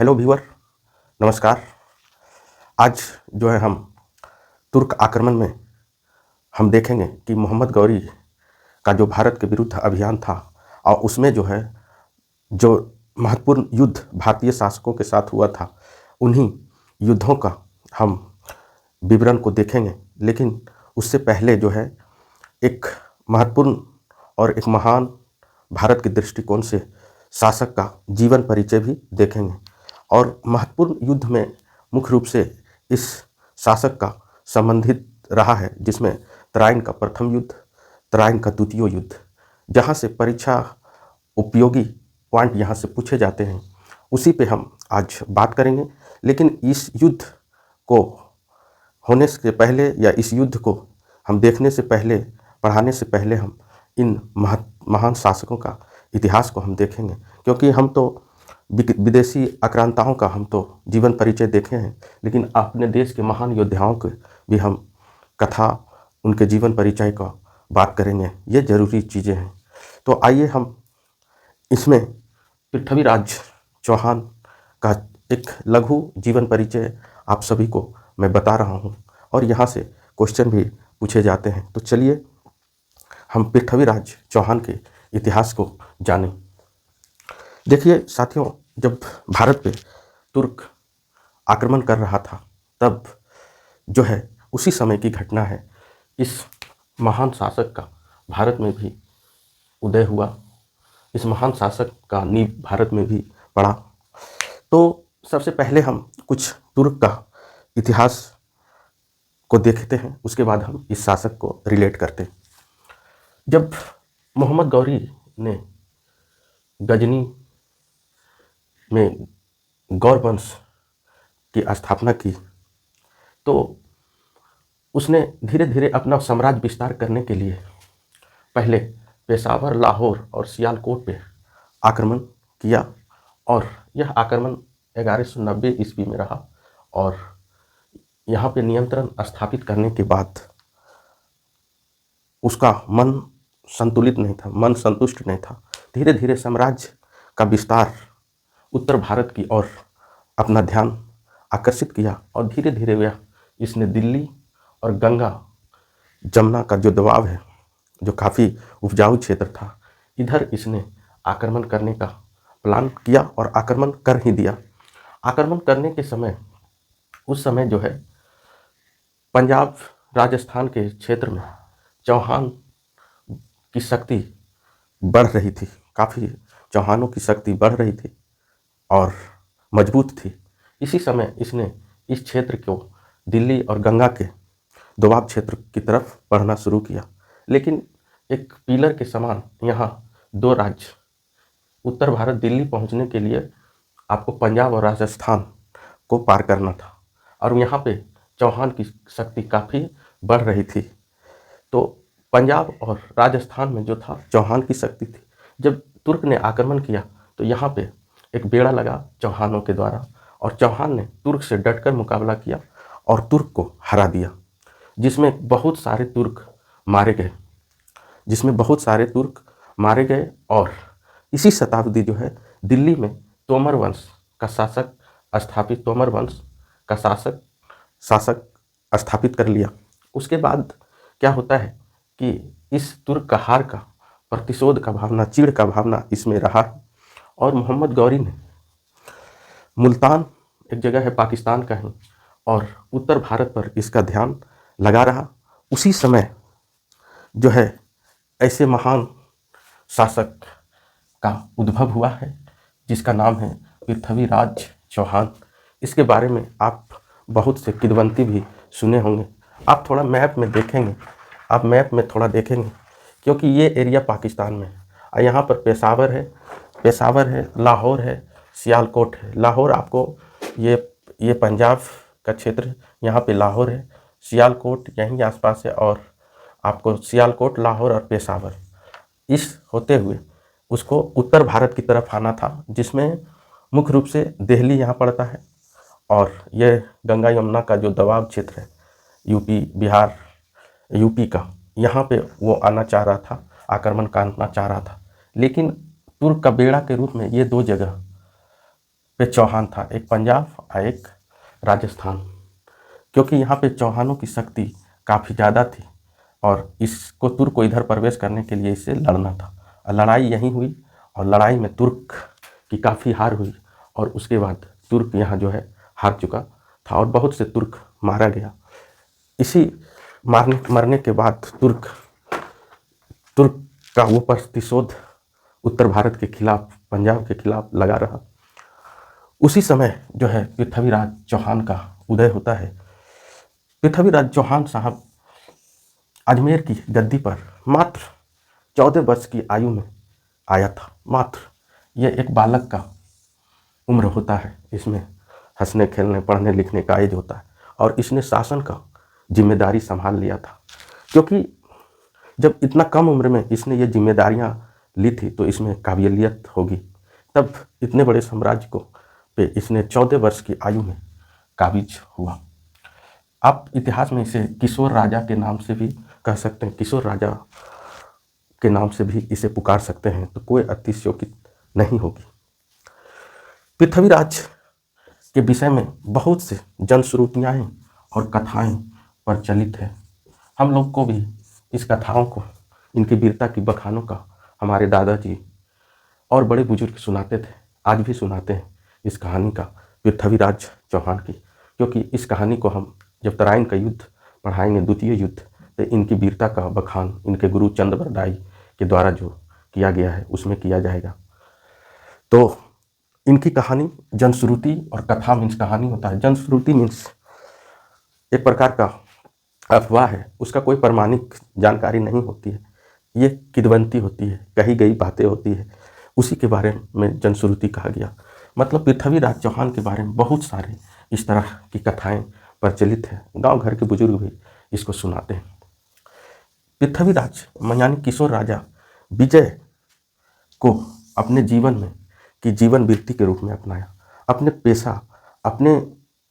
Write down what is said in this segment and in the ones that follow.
Hello viewer, नमस्कार। आज जो है हम तुर्क आक्रमण में हम देखेंगे कि मोहम्मद गौरी का जो भारत के विरुद्ध अभियान था और उसमें जो है जो महत्वपूर्ण युद्ध भारतीय शासकों के साथ हुआ था, उन्हीं युद्धों का हम विवरण को देखेंगे। लेकिन उससे पहले जो है एक महत्वपूर्ण और एक महान भारत के दृष्टिकोण से शासक का जीवन परिचय भी देखेंगे। और महत्वपूर्ण युद्ध में मुख्य रूप से इस शासक का संबंधित रहा है, जिसमें तराइन का प्रथम युद्ध, तराइन का द्वितीय युद्ध, जहाँ से परीक्षा उपयोगी पॉइंट यहाँ से पूछे जाते हैं, उसी पे हम आज बात करेंगे। लेकिन इस युद्ध को होने से पहले या इस युद्ध को हम देखने से पहले, पढ़ाने से पहले हम इन महान शासकों का इतिहास को हम देखेंगे, क्योंकि हम तो विदेशी आक्रांताओं का हम तो जीवन परिचय देखे हैं, लेकिन अपने देश के महान योद्धाओं के भी हम कथा, उनके जीवन परिचय का बात करेंगे। ये जरूरी चीज़ें हैं। तो आइए हम इसमें पृथ्वीराज चौहान का एक लघु जीवन परिचय आप सभी को मैं बता रहा हूँ, और यहाँ से क्वेश्चन भी पूछे जाते हैं। तो चलिए हम पृथ्वीराज चौहान के इतिहास को जानें। देखिए साथियों, जब भारत पे तुर्क आक्रमण कर रहा था, तब जो है उसी समय की घटना है। इस महान शासक का भारत में भी उदय हुआ, इस महान शासक का नींव भारत में भी पड़ा। तो सबसे पहले हम कुछ तुर्क का इतिहास को देखते हैं, उसके बाद हम इस शासक को रिलेट करते हैं। जब मोहम्मद गौरी ने गजनी में गौर वंश की स्थापना की, तो उसने धीरे धीरे अपना साम्राज्य विस्तार करने के लिए पहले पेशावर, लाहौर और सियालकोट पे आक्रमण किया, और यह आक्रमण 1190 ईस्वी में रहा। और यहाँ पे नियंत्रण स्थापित करने के बाद उसका मन संतुलित नहीं था, मन संतुष्ट नहीं था। धीरे धीरे साम्राज्य का विस्तार उत्तर भारत की ओर अपना ध्यान आकर्षित किया, और धीरे धीरे वह इसने दिल्ली और गंगा जमुना का जो दबाव है, जो काफ़ी उपजाऊ क्षेत्र था, इधर इसने आक्रमण करने का प्लान किया और आक्रमण कर ही दिया। आक्रमण करने के समय, उस समय जो है पंजाब राजस्थान के क्षेत्र में चौहान की शक्ति बढ़ रही थी, काफ़ी चौहानों की शक्ति बढ़ रही थी और मजबूत थी। इसी समय इसने इस क्षेत्र को दिल्ली और गंगा के दोआब क्षेत्र की तरफ बढ़ना शुरू किया। लेकिन एक पिलर के समान यहाँ दो राज्य, उत्तर भारत दिल्ली पहुँचने के लिए आपको पंजाब और राजस्थान को पार करना था, और यहाँ पे चौहान की शक्ति काफ़ी बढ़ रही थी। तो पंजाब और राजस्थान में जो था चौहान की शक्ति थी। जब तुर्क ने आक्रमण किया तो यहाँ पे एक बेड़ा लगा चौहानों के द्वारा, और चौहान ने तुर्क से डटकर मुकाबला किया और तुर्क को हरा दिया, जिसमें बहुत सारे तुर्क मारे गए। और इसी शताब्दी जो है दिल्ली में तोमर वंश का शासक स्थापित कर लिया। उसके बाद क्या होता है कि इस तुर्क का हार का प्रतिशोध का भावना, चिढ़ का भावना इसमें रहा, और मोहम्मद गौरी ने मुल्तान, एक जगह है पाकिस्तान का ही, और उत्तर भारत पर इसका ध्यान लगा रहा। उसी समय जो है ऐसे महान शासक का उद्भव हुआ है, जिसका नाम है पृथ्वीराज चौहान। इसके बारे में आप बहुत से किंवदंती भी सुने होंगे। आप थोड़ा मैप में देखेंगे, क्योंकि ये एरिया पाकिस्तान में है। यहाँ पर पेशावर है, लाहौर है, सियालकोट है। लाहौर आपको ये पंजाब का क्षेत्र, यहाँ पे लाहौर है, सियालकोट यहीं आसपास है, और आपको सियालकोट, लाहौर और पेशावर इस होते हुए उसको उत्तर भारत की तरफ आना था, जिसमें मुख्य रूप से दिल्ली यहाँ पड़ता है, और यह गंगा यमुना का जो दबाव क्षेत्र है यूपी का, यहाँ पे वो आना चाह रहा था, आक्रमण करना चाह रहा था। लेकिन तुर्क का बेड़ा के रूप में ये दो जगह पे चौहान था, एक पंजाब और एक राजस्थान, क्योंकि यहाँ पे चौहानों की शक्ति काफ़ी ज़्यादा थी और इसको तुर्क को इधर प्रवेश करने के लिए इसे लड़ना था। और लड़ाई यहीं हुई और लड़ाई में तुर्क की काफ़ी हार हुई और उसके बाद तुर्क यहाँ जो है हार चुका था और बहुत से तुर्क मारा गया। इसी मरने के बाद तुर्क का वो प्रतिशोध उत्तर भारत के खिलाफ, पंजाब के खिलाफ लगा रहा। उसी समय जो है पृथ्वीराज चौहान का उदय होता है। पृथ्वीराज चौहान साहब अजमेर की गद्दी पर मात्र 14 वर्ष की आयु में आया था। मात्र ये एक बालक का उम्र होता है, इसमें हंसने खेलने पढ़ने लिखने का एज होता है और इसने शासन का जिम्मेदारी संभाल लिया था। क्योंकि जब इतना कम उम्र में इसने ये जिम्मेदारियां ली थी तो इसमें काबिलियत होगी, तब इतने बड़े साम्राज्य को पे इसने 14 वर्ष की आयु में काबिज हुआ। आप इतिहास में इसे किशोर राजा के नाम से भी कह सकते हैं, किशोर राजा के नाम से भी इसे पुकार सकते हैं, तो कोई अतिशयोक्ति नहीं होगी। पृथ्वीराज के विषय में बहुत से जनश्रुतियाँ और कथाएं प्रचलित हैं। हम लोग को भी इस कथाओं को, इनकी वीरता की बखानों का हमारे दादाजी और बड़े बुजुर्ग सुनाते थे, आज भी सुनाते हैं इस कहानी का, पृथ्वीराज चौहान की। क्योंकि इस कहानी को हम जब तराइन का युद्ध पढ़ाएंगे, द्वितीय युद्ध, तो इनकी वीरता का बखान इनके गुरु चंद्रबरदाई के द्वारा जो किया गया है उसमें किया जाएगा। तो इनकी कहानी जनश्रुति और कथा मीन्स कहानी होता है। जनश्रुति मीन्स एक प्रकार का अफवाह है, उसका कोई प्रमाणिक जानकारी नहीं होती है, ये किदवंती होती है, कही गई बातें होती है, उसी के बारे में जनश्रुति कहा गया। मतलब पृथ्वीराज चौहान के बारे में बहुत सारे इस तरह की कथाएं प्रचलित हैं, गांव घर के बुजुर्ग भी इसको सुनाते हैं। पृथ्वीराज यानी किशोर राजा विजय को अपने जीवन में की जीवन वृत्ति के रूप में अपनाया। अपने पेशा, अपने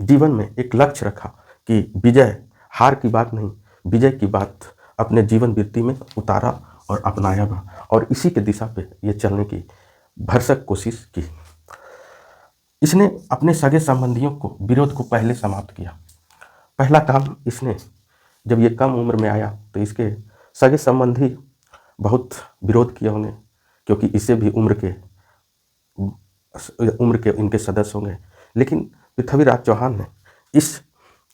जीवन में एक लक्ष्य रखा कि विजय, हार की बात नहीं, विजय की बात अपने जीवन वृत्ति में उतारा और अपनाया बा, और इसी के दिशा पे ये चलने की भरसक कोशिश की। इसने अपने सगे संबंधियों को विरोध को पहले समाप्त किया। पहला काम इसने, जब ये कम उम्र में आया तो इसके सगे संबंधी बहुत विरोध किए होंगे, क्योंकि इसे भी उम्र के इनके सदस्य होंगे। लेकिन पृथ्वीराज चौहान ने इस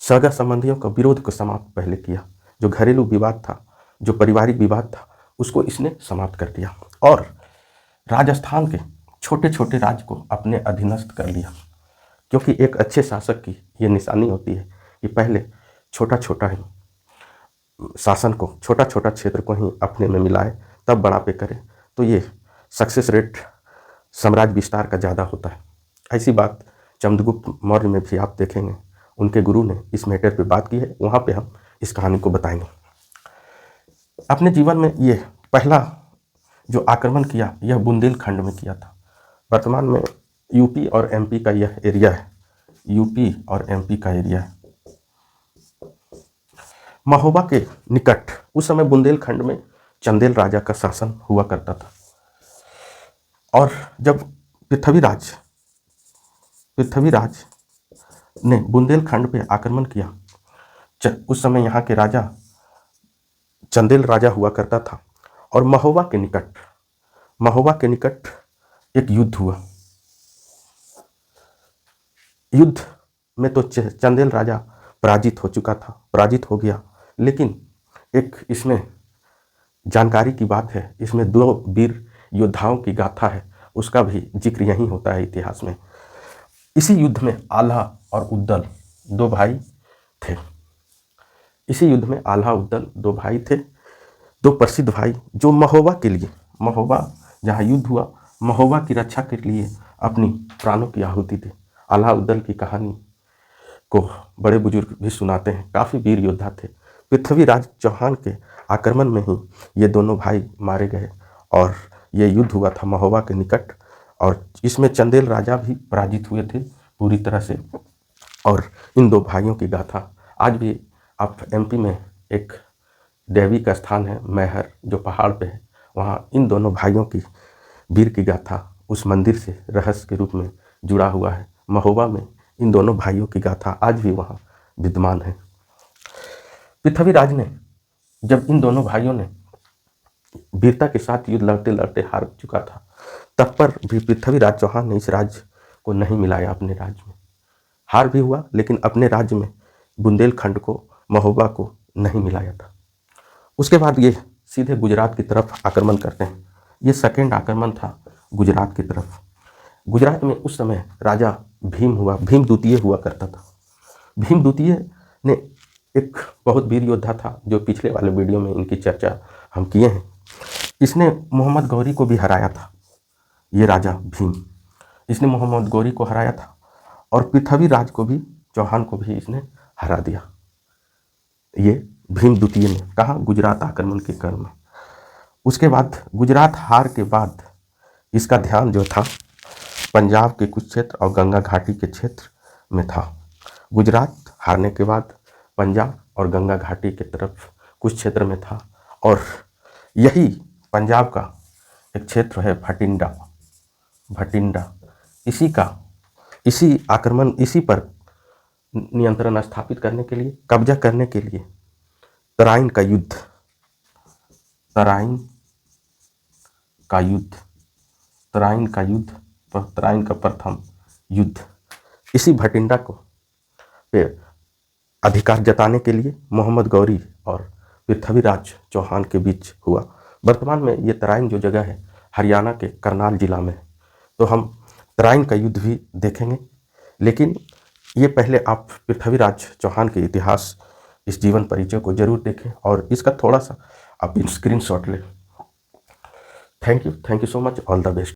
सगा संबंधियों का विरोध को समाप्त पहले किया। जो घरेलू विवाद था, जो पारिवारिक विवाद था, उसको इसने समाप्त कर दिया और राजस्थान के छोटे छोटे राज्य को अपने अधीनस्थ कर लिया। क्योंकि एक अच्छे शासक की ये निशानी होती है कि पहले छोटा छोटा ही शासन को, छोटा छोटा क्षेत्र को ही अपने में मिलाए, तब बड़ा पे करे, तो ये सक्सेस रेट साम्राज्य विस्तार का ज़्यादा होता है। ऐसी बात चंद्रगुप्त मौर्य में भी आप देखेंगे, उनके गुरु ने इस मैटर पे बात की है, वहाँ पे हम इस कहानी को बताएंगे। अपने जीवन में ये पहला जो आक्रमण किया यह बुंदेलखंड में किया था। वर्तमान में यूपी और एमपी का यह एरिया है, यूपी और एमपी का एरिया है। महोबा के निकट उस समय बुंदेलखंड में चंदेल राजा का शासन हुआ करता था। और जब पृथ्वीराज ने बुंदेलखंड पे आक्रमण किया, उस समय यहाँ के राजा चंदेल राजा हुआ करता था और महोबा के निकट एक युद्ध हुआ। युद्ध में तो चंदेल राजा पराजित हो चुका था, पराजित हो गया। लेकिन एक इसमें जानकारी की बात है, इसमें 2 वीर योद्धाओं की गाथा है, उसका भी जिक्र यहीं होता है इतिहास में। इसी युद्ध में आल्हा और उद्दल 2 भाई थे। इसी युद्ध में आल्हा उद्दल 2 भाई थे, 2 प्रसिद्ध भाई, जो महोबा के लिए, महोबा जहाँ युद्ध हुआ, महोबा की रक्षा के लिए अपनी प्राणों की आहुति दी। आल्हा उद्दल की कहानी को बड़े बुजुर्ग भी सुनाते हैं, काफ़ी वीर योद्धा थे। पृथ्वीराज चौहान के आक्रमण में ही ये दोनों भाई मारे गए और ये युद्ध हुआ था महोबा के निकट, और इसमें चंदेल राजा भी पराजित हुए थे पूरी तरह से। और इन 2 भाइयों की गाथा आज भी आप एमपी में एक देवी का स्थान है मैहर, जो पहाड़ पे है, वहाँ इन दोनों भाइयों की वीर की गाथा उस मंदिर से रहस्य के रूप में जुड़ा हुआ है। महोबा में इन दोनों भाइयों की गाथा आज भी वहाँ विद्यमान है। पृथ्वीराज ने, जब इन दोनों भाइयों ने वीरता के साथ युद्ध लड़ते लड़ते हार चुका था, तब पर भी पृथ्वीराज चौहान ने इस राज्य को नहीं मिलाया अपने राज्य में। हार भी हुआ, लेकिन अपने राज्य में बुंदेलखंड को, महोबा को नहीं मिलाया था। उसके बाद ये सीधे गुजरात की तरफ आक्रमण करते हैं। ये सेकेंड आक्रमण था गुजरात की तरफ। गुजरात में उस समय राजा भीम द्वितीय हुआ करता था। भीम द्वितीय ने एक बहुत वीर योद्धा था, जो पिछले वाले वीडियो में इनकी चर्चा हम किए हैं। इसने मोहम्मद गौरी को भी हराया था। ये राजा भीम, इसने मोहम्मद गौरी को हराया था और पृथ्वीराज को भी, चौहान को भी इसने हरा दिया। ये भीम द्वितीय ने कहा गुजरात आक्रमण के क्रम में। उसके बाद गुजरात हार के बाद इसका ध्यान जो था पंजाब के कुछ क्षेत्र और गंगा घाटी के क्षेत्र में था। गुजरात हारने के बाद पंजाब और गंगा घाटी के तरफ कुछ क्षेत्र में था, और यही पंजाब का एक क्षेत्र है भटिंडा। इसी पर नियंत्रण स्थापित करने के लिए, कब्जा करने के लिए तराइन का प्रथम युद्ध इसी भटिंडा को पे अधिकार जताने के लिए मोहम्मद गौरी और पृथ्वीराज चौहान के बीच हुआ। वर्तमान में ये तराइन जो जगह है हरियाणा के करनाल जिला में है। तो हम तराइन का युद्ध भी देखेंगे, लेकिन ये पहले आप पृथ्वीराज चौहान के इतिहास, इस जीवन परिचय को जरूर देखें और इसका थोड़ा सा आप स्क्रीनशॉट लें। Thank you so much, all the best.